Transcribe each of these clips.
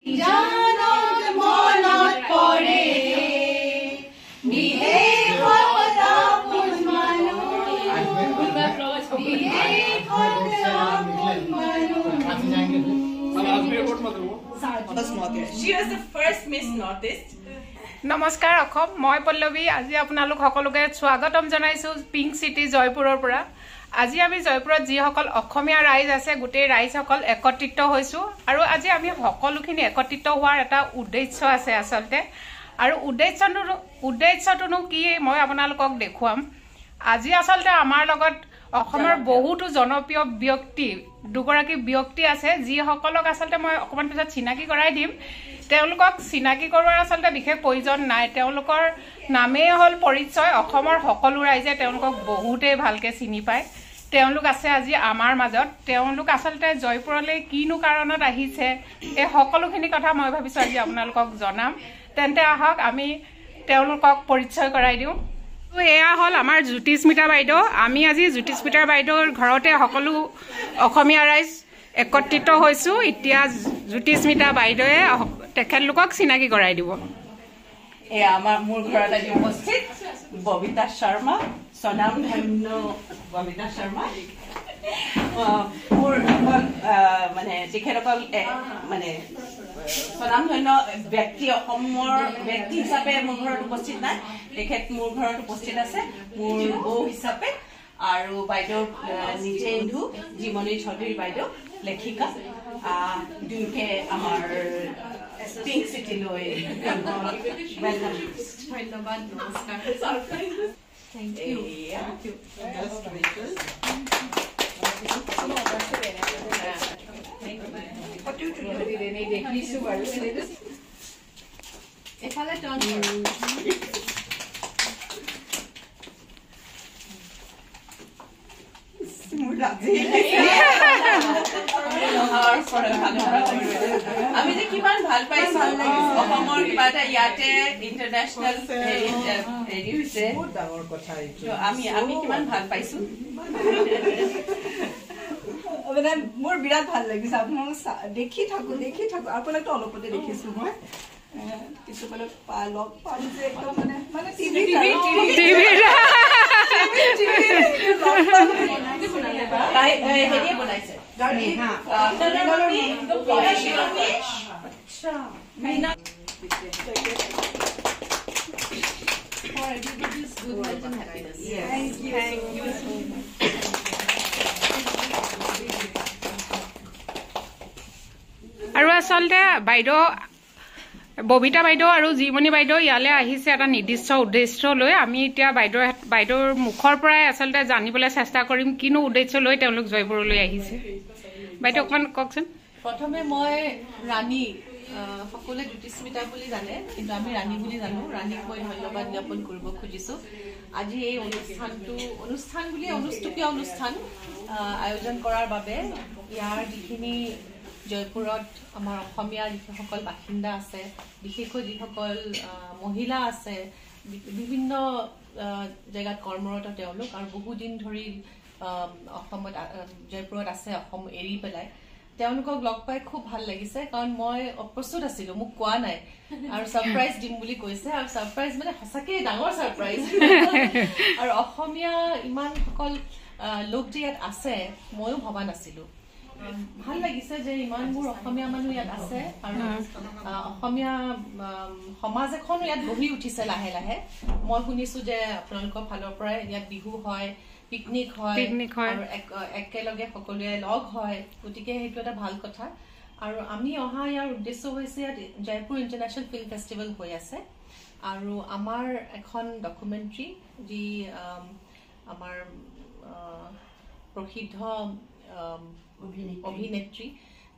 She was the first Miss Northeast. নমস্কাৰ অসম মই পল্লৱী আজি আপোনালোক সকলোকে স্বাগতম জনাইছো পিংক সিটি জয়পুৰৰ পৰা আজি আমি জয়পুৰত যি সকল অসমীয়া ৰাইজ আছে গোটেই ৰাইজসকল একত্ৰিত হৈছো আৰু আজি আমি সকলোখিনি একত্ৰিত হোৱাৰ এটা উদ্দেশ্য আছে আসলতে আৰু উদ্দেশ্যটো কি মই আপোনালোকক দেখুৱাম আজি আসলতে আমাৰ লগত অসমৰ বহুতো জনপ্ৰিয় ব্যক্তি দুগৰাকী ব্যক্তি আছে যি সকলক আসলতে মই অকমান পিছত চিনাকি কৰাই দিম তেওঁলোকক চিনাকি কৰাৰ আসলতে বিশেষ প্ৰয়োজন নাই তেওঁলোকৰ নামেই হল পৰিচয় অসমৰ সকলো ৰাইজে তেওঁলোকক বহুতে ভালকে চিনি পায় তেওঁলোক আছে আজি আমাৰ মাজত তেওঁলোক আসলতে জয়পুৰলৈ কিনো কাৰণত আহিছে এই সকলোখিনি কথা মই ভাবিছো আজি আপোনালোকক জনাম তেন্তে আহক আমি তেওঁলোকক পৰিচয় কৰাই দিওঁ এয়া হল আমাৰ জ্যোতিস্মিতা বাইদেউ আমি আজি জ্যোতিস্মিতা বাইদেউৰ ঘৰতে সকলো অসমীয়া ৰাইজ একত্ৰিত হৈছো এতিয়া জ্যোতিস্মিতা বাইদেৱে তেখেতলোকক চিনাকি কৰাই দিব এয়া আমাৰ মোৰ ঘৰত আজি উপস্থিত ববিতা শৰ্মা সনাম ধন্য ববিতা শৰ্মা মোৰ মানে তেখেতসকল মানে সনাম ধন্য ব্যক্তি অসমৰ ব্যক্তি হিচাপে মোৰ ঘৰত উপস্থিত নাই তেখেত মোৰ ঘৰত উপস্থিত আছে মোৰ বৌ হিচাপে আৰু বাইদেউ নিজে ইন্ধু জীমনী চৌধুৰী বাইদেউ লেখিকা দুয়োকে আমাৰ পিংক সিটি লৈ ধন্যবাদ নমস্কাৰ Thank you. এফালে টন আমি যে কিমান ভাল পাইছো অসমৰ কিবা এটা ইয়াতে ইণ্টাৰনেশ্যনেল হেৰি হৈছে বহুত ডাঙৰ কথা আমি কিমান ভাল পাইছো মানে মোৰ বিৰাট ভাল লাগিছে আপোনালোক দেখি থাকো আপোনাকতো অলপতে দেখিছো মই কিছুমানে লগ পাম যে একদম মানে হেৰিয়ে বনাইছে আৰু আসলতে বাইদেউ ববিতা বাইদেউ আৰু জীমনী বাইদেউ ইয়ালৈ আহিছে এটা নিৰ্দিষ্ট উদ্দেশ্য লৈ আমি এতিয়া বাইদেউৰ মুখৰ পৰাই আসলতে জানিবলৈ চেষ্টা কৰিম কিনো উদ্দেশ্য লৈ তেওঁলোক জয়পুৰলৈ আহিছে বাইদেউ অকমান কওকচোন প্ৰথমে মই ৰাণী সকলোৱে জ্যোতিস্মিতা বুলি জানে কিন্তু আমি ৰাণী বুলি জানো ৰাণীক মই ধন্যবাদ জ্ঞাপন কৰিব খুজিছো আজি এই অনুষ্ঠুপীয় অনুষ্ঠান আয়োজন কৰাৰ বাবে ইয়াৰ যিখিনি জয়পুৰত আমাৰ অসমীয়া যিসকল বাসিন্দা আছে বিশেষকৈ যিসকল মহিলা আছে বিভিন্ন জেগাত কৰ্মৰত তেওঁলোক আৰু বহুদিন ধৰি অসমত জয়পুৰত আছে অসম এৰি পেলাই তেওঁলোকক লগ পাই খুব ভাল লাগিছে কাৰণ মই অপ্ৰস্তুত আছিলো মোক কোৱা নাই আৰু সাৰপ্ৰাইজ দিম বুলি কৈছে আৰু সাৰপ্ৰাইজ মানে সঁচাকৈ ডাঙৰ সাৰপ্ৰাইজ আৰু অসমীয়া ইমান সকল লোক যে ইয়াত আছে ময়ো ভবা নাছিলো ভাল লাগিছে যে ইমানবোৰ অসমীয়া মানুহ ইয়াত আছে আৰু অসমীয়া সমাজ এখন ইয়াত গঢ়ি উঠিছে লাহে লাহে মই শুনিছো যে আপোনালোকৰ ফালৰ পৰাই ইয়াত বিহু হয় পিকনিক হয় আৰু একেলগে সকলোৱে লগ হয় গতিকে সেইটো এটা ভাল কথা আৰু আমি অহা ইয়াৰ উদ্দেশ্য হৈছে ইয়াত জয়পুৰ ইণ্টাৰনেশ্যনেল ফিল্ম ফেষ্টিভেল হৈ আছে আৰু আমাৰ এখন ডকুমেণ্টৰী যি আমাৰ প্ৰসিদ্ধ অভিনেত্ৰী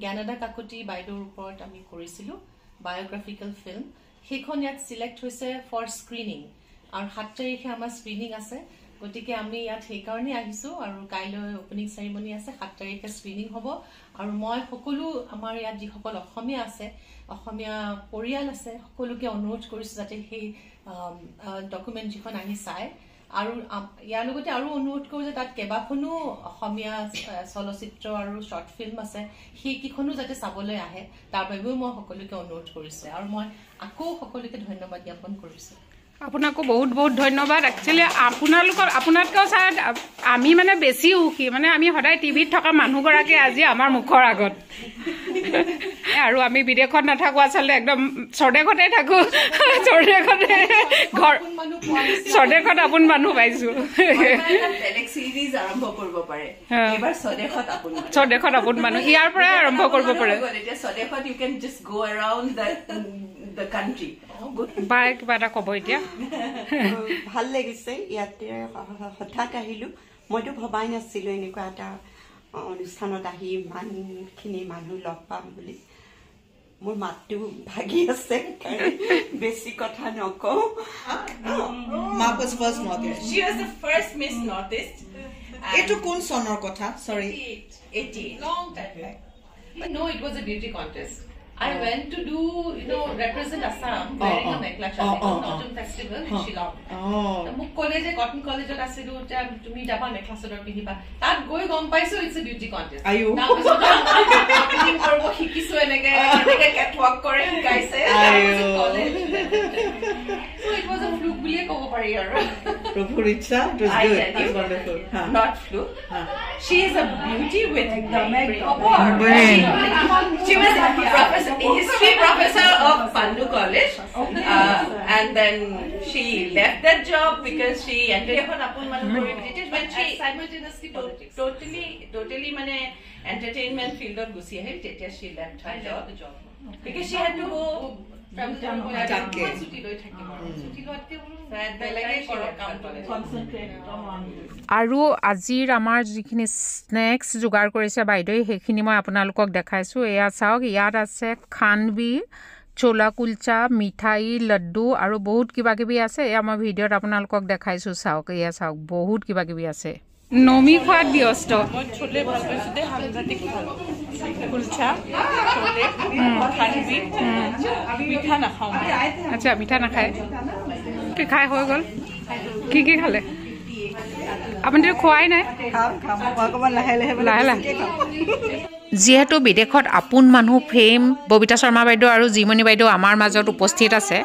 জ্ঞানদা কাকতি বাইদেউৰ ওপৰত আমি কৰিছিলো বায়োগ্ৰাফিকেল ফিল্ম সেইখন ইয়াত সিলেক্ট হৈছে ফৰ স্ক্ৰিনিং আৰু 7 তাৰিখে আমাৰ স্ক্ৰিনিং আছে গতিকে আমি ইয়াত সেইকাৰণে আহিছো আৰু কাইলৈ ওপেনিং চেৰিমনি আছে 7 তাৰিখে স্ক্ৰিনিং হ'ব আৰু মই সকলো আমাৰ ইয়াত যিসকল অসমীয়া আছে অসমীয়া পৰিয়াল আছে সকলোকে অনুৰোধ কৰিছো যাতে সেই ডকুমেণ্টৰীখন আহি চাই আৰু ইয়াৰ লগতে আৰু অনুৰোধ কৰোঁ যে তাত কেইবাখনো অসমীয়া চলচ্চিত্ৰ আৰু শ্বৰ্ট ফিল্ম আছে সেইকেইখনো যাতে চাবলৈ আহে তাৰ বাবেও মই সকলোকে অনুৰোধ কৰিছোঁ আৰু মই আকৌ সকলোকে ধন্যবাদ জ্ঞাপন কৰিছোঁ আপোনাকো বহুত বহুত ধন্যবাদ একচুৱেলি আপোনাতকৈ চাই আমি মানে বেছি সুখী মানে আমি সদায় টিভিত থকা মানুহগৰাকী আজি আমাৰ মুখৰ আগত আৰু আমি বিদেশত নাথাকো আচলতে একদম স্বদেশতে থাকো স্বদেশত আপোন মানুহ পাইছো স্বদেশত আপোন মানুহ ইয়াৰ পৰাই আৰম্ভ কৰিব পাৰে বাৰে কিবা এটা ক'ব এতিয়া ভাল লাগিছে ইয়াতে হঠাৎ আহিলো মইতো ভবাই নাছিলো এনেকুৱা এটা অনুষ্ঠানত আহি ইমানখিনি মানুহ লগ পাম বুলি মোৰ মাতটো ভাগি আছে বেছি কথা নকওঁ Mark was first Northeast. She was the first Miss Northeast. Eto kon sonor kotha? Sorry. 88. long time back but no it was a beauty contest I went to do represent Assam wearing a mekhla chador autumn festival in Shillong muk kole je cotton college ot asilu tumi jaba mekhla chador piniba tat goi gom paiso it's a beauty contest ayu marketing korbo hikisu eneke catwalk kore gaise college so it was a fluke bulie kobo pari aru Prabhu Richa it was good it was wonderful not fluke she is a beauty with the she was history professor of Pandu College and then she left that job because she entered upon when she simultaneously totally mane entertainment field of gusi hai tetia she left her job because she had to go আৰু আজিৰ আমাৰ যিখিনি snakes যোগাৰ কৰিছে বাইদেৱে সেইখিনি মই আপোনালোকক দেখাইছোঁ এয়া চাওক ইয়াত আছে খানবি চোলা কুলচা মিঠাই লাড্ডু আৰু বহুত কিবা কিবি আছে এয়া মই ভিডিঅ'ত আপোনালোকক দেখাইছোঁ চাওক এয়া চাওক বহুত কিবা কিবি আছে নমি খোৱাত ব্যস্ত মই চলে ভাল পাইছো দে হালজাতি কুলচা চলে খানবি মিঠা নাখাওঁ আচ্ছা মিঠা নাখায় কি খাই হৈ গ'ল কি কি খালে আপুনিতো খোৱাই নাই লাহে লাহে যিহেতু বিদেশত আপোন মানুহ ফেম ববিতা শৰ্মা বাইদেউ আৰু জিমনি বাইদেউ আমাৰ মাজত উপস্থিত আছে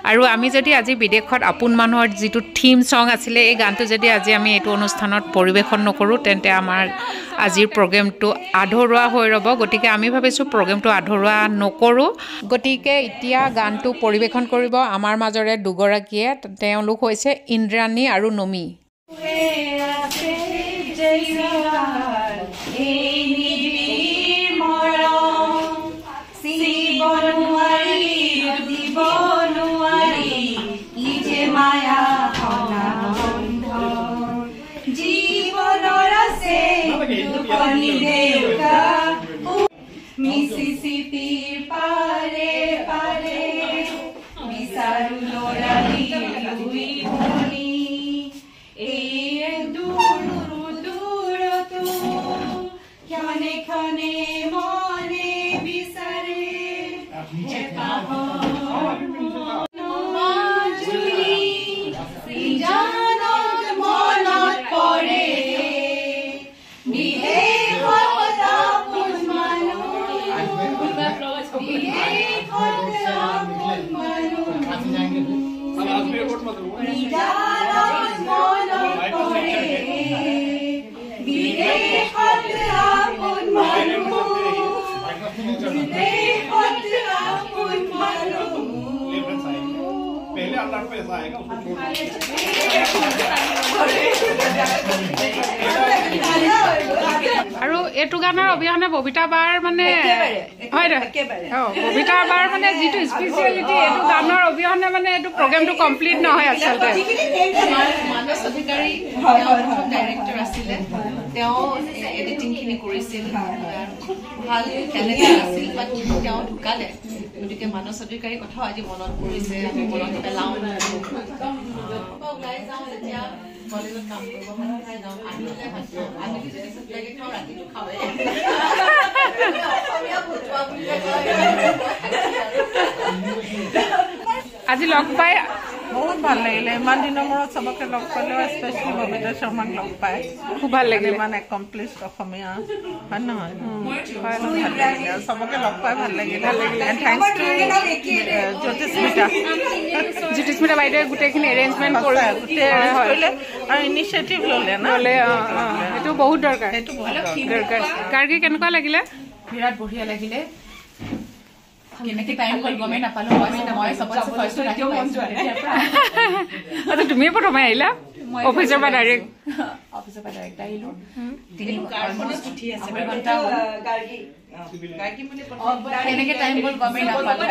আৰু আমি যদি আজি বিদেশত আপোন মানুহৰ যিটো থিম ছং আছিলে এই গানটো যদি আজি আমি এইটো অনুষ্ঠানত পৰিৱেশন নকৰোঁ তেন্তে আমাৰ আজিৰ প্ৰগ্ৰেমটো আধৰুৱা হৈ ৰ'ব গতিকে আমি ভাবিছোঁ প্ৰগ্ৰেমটো আধৰুৱা নকৰোঁ গতিকে এতিয়া গানটো পৰিৱেশন কৰিব আমাৰ মাজৰে দুগৰাকীয়ে তেওঁলোক হৈছে ইন্দ্ৰাণী আৰু Nomi Mississippi pare pare bisaru lorali lui boni e duru duru tu khane khane mone bisare e pahor no majuli sijanot monot pore bihe hota pujmanu আৰু এইটো গানৰ অবিহনে ববিতা বাৰ মানে হয় ববিতা বাৰ মানে যিটো স্পেচিয়েলিটি এইটো গানৰ অবিহনে মানে এইটো প্ৰগ্ৰেমটো কমপ্লিট নহয় আচলতে মানস অধিকাৰী ডাইৰেক্টৰ আছিলে তেওঁ এডিটিংখিনি কৰিছিল ভাল টেলেণ্ট আছিল বাট তেওঁ ঢুকালে গতিকে মানস অধিকাৰীৰ কথাও আজি মনত পৰিছে আমি মনত পেলাওঁ ওলাই যাওঁ এতিয়া কলেজত কাম কৰিব ওলাই যাওঁ আহিলে ভাত খাওঁ আবেলি যদি ভোক লাগে খাওঁ ৰাতিটো খাওঁৱে অসমীয়া ভোজোৱা বুলি আজি লগ পাই বহুত ভাল লাগিলে ইমান দিনৰ মূৰত চবকে লগ পালেও স্পেচিয়েলি ববিতা শৰ্মাক লগ পাই খুব ভাল লাগিলে ইমান একমপ্লিছ অসমীয়া হয় নহয় ভাল লাগিলে আৰু চবকে লগ পাই ভাল লাগিলে থেংকছ টু জ্যোতিস্মিতা বাইদেৱে গোটেইখিনি এৰেঞ্জমেণ্ট কৰিলে আৰু ইনিচিয়েটিভ ল'লে সেইটো বহুত দৰকাৰ দৰকাৰ গাৰ্গী কেনেকুৱা লাগিলে বিৰাট বঢ়িয়া লাগিলে কেনেকে টাইম হ'ল গমেই নাপালো মই চবতছে ফাৰ্ষ্ট ৰাতিও মন যোৱা নাই আচ্ছা তুমিয়ে প্ৰথমে আহিলা অফিচৰ পৰা ডাইৰেক্ট আহিলো কেনেকে টাইম হ'ল গমেই নাপালো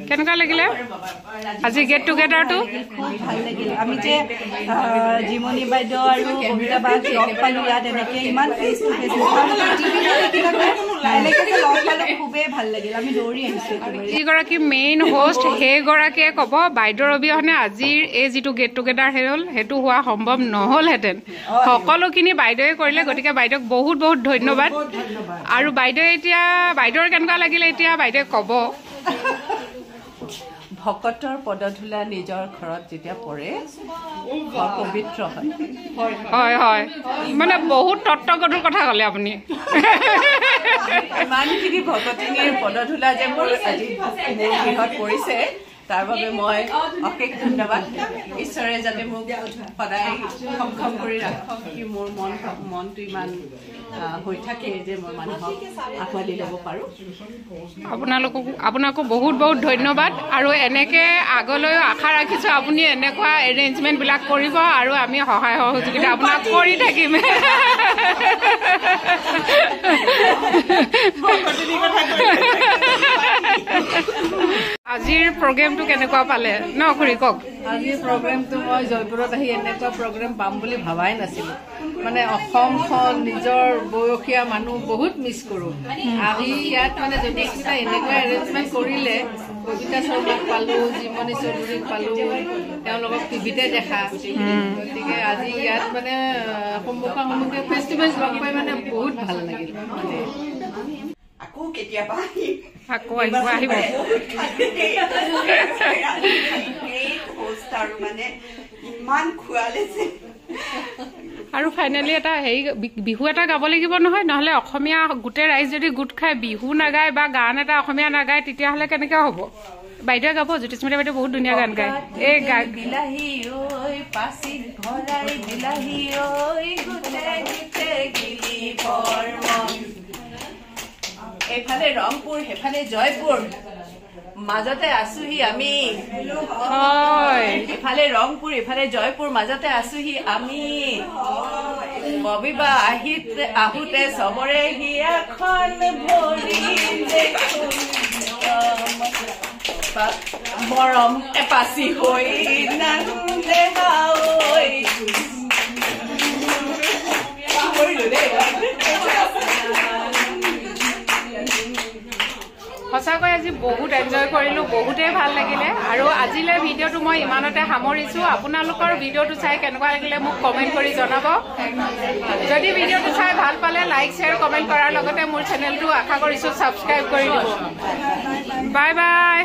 কেনেকুৱা লাগিলে আজি গেট টুগেডাৰটো ভাল লাগিল আমি যে জিমনি বাইদেউ আৰু ববিতা বাক লগ পালো ইয়াত এনেকে ইমান ফেচ টু ফেচ এনেকে যে লগ পালো খুবেই ভাল লাগিল আমি দৌৰি আহিছো যিগৰাকী মেইন হোষ্ট সেইগৰাকীয়ে ক'ব বাইদেউৰ অবিহনে আজিৰ এই যিটো গেট টুগেডাৰ হ'ল সেইটো হোৱা সম্ভৱ নহ'লহেঁতেন সকলোখিনি বাইদেৱে কৰিলে গতিকে বাইদেউক বহুত বহুত ধন্যবাদ আৰু বাইদেৱে এতিয়া বাইদেউৰ কেনেকুৱা লাগিলে এতিয়া বাইদেৱে ক'ব ভকতৰ পদধূলা নিজৰ ঘৰত যেতিয়া পৰে পবিত্ৰ হয় হয় মানে বহুত তত্ত্বগধুৰ কথা ক'লে আপুনি ইমানখিনি ভকতিনীৰ পদধূলা যে মোৰ আজি মোৰ গৃহত পৰিছে তাৰ বাবে মই অশেষ ধন্যবাদ ঈশ্বৰে যাতে মোক সদায় সক্ষম কৰি ৰাখক কি মোৰ মনটো ইমান হৈ থাকে যে মই মানুহক আঁকোৱালি ল'ব পাৰোঁ আপোনাকো বহুত বহুত ধন্যবাদ আৰু এনেকৈ আগলৈও আশা ৰাখিছোঁ আপুনি এনেকুৱা এৰেঞ্জমেণ্টবিলাক কৰিব আৰু আমি সহায় সহযোগিতা আপোনাক কৰি থাকিম আজিৰ প্ৰগ্ৰেমটো কেনেকুৱা পালে ন খুৰী কওক আজিৰ প্ৰগ্ৰেমটো মই জয়পুৰত আহি এনেকুৱা প্ৰগ্ৰেম পাম বুলি ভাবাই নাছিলোঁ মানে অসমখন নিজৰ বয়সীয়া মানুহ বহুত মিছ কৰোঁ আহি ইয়াত মানে জ্যোতিস্মিতা এনেকুৱা এৰেঞ্জমেণ্ট কৰিলে ববিতা শৰ্মাক পালোঁ জিমনি চৌধুৰীক পালোঁ তেওঁলোকক টিভিতে দেখা গতিকে আজি ইয়াত মানে সন্মুখে ফেচ টু ফেচ লগ পাই মানে বহুত ভাল লাগিল আকৌ কেতিয়াবা আকৌ আহিব আৰু মানে ইমান খোৱালে যে আৰু ফাইনেলি এটা হেৰি বিহু এটা গাব লাগিব নহয় নহ'লে অসমীয়া গোটেই ৰাইজ যদি গোট খাই বিহু নাগায় বা গান এটা অসমীয়া নাগায় তেতিয়াহ'লে কেনেকৈ হ'ব বাইদেৱে গাব জ্যোতিস্মিতা বাইদেৱে বহুত ধুনীয়া গান গায় এই বিলাহী ঐ পাচিত ভৰাই বিলাহী ঐ গুটে গুটে গিলি বৰ্মন এইফালে ৰংপুৰ সেইফালে জয়পুৰ মাজতে আছোহি আমি ইফালে ৰংপুৰ ইফালে জয়পুৰ মাজতে আছোহি আমি ববিবা আহোঁতে চবৰে হিয়াখন ভৰি মৰম এপাচি হৈ সঁচাকৈ আজি বহুত এনজয় কৰিলোঁ বহুতেই ভাল লাগিলে আৰু আজিলৈ ভিডিঅ'টো মই ইমানতে সামৰিছোঁ আপোনালোকৰ ভিডিঅ'টো চাই কেনেকুৱা লাগিলে মোক কমেণ্ট কৰি জনাব যদি ভিডিঅ'টো চাই ভাল পালে লাইক শ্বেয়াৰ কমেণ্ট কৰাৰ লগতে মোৰ চেনেলটো আশা কৰিছোঁ ছাবস্ক্ৰাইব কৰি দিব বাই বাই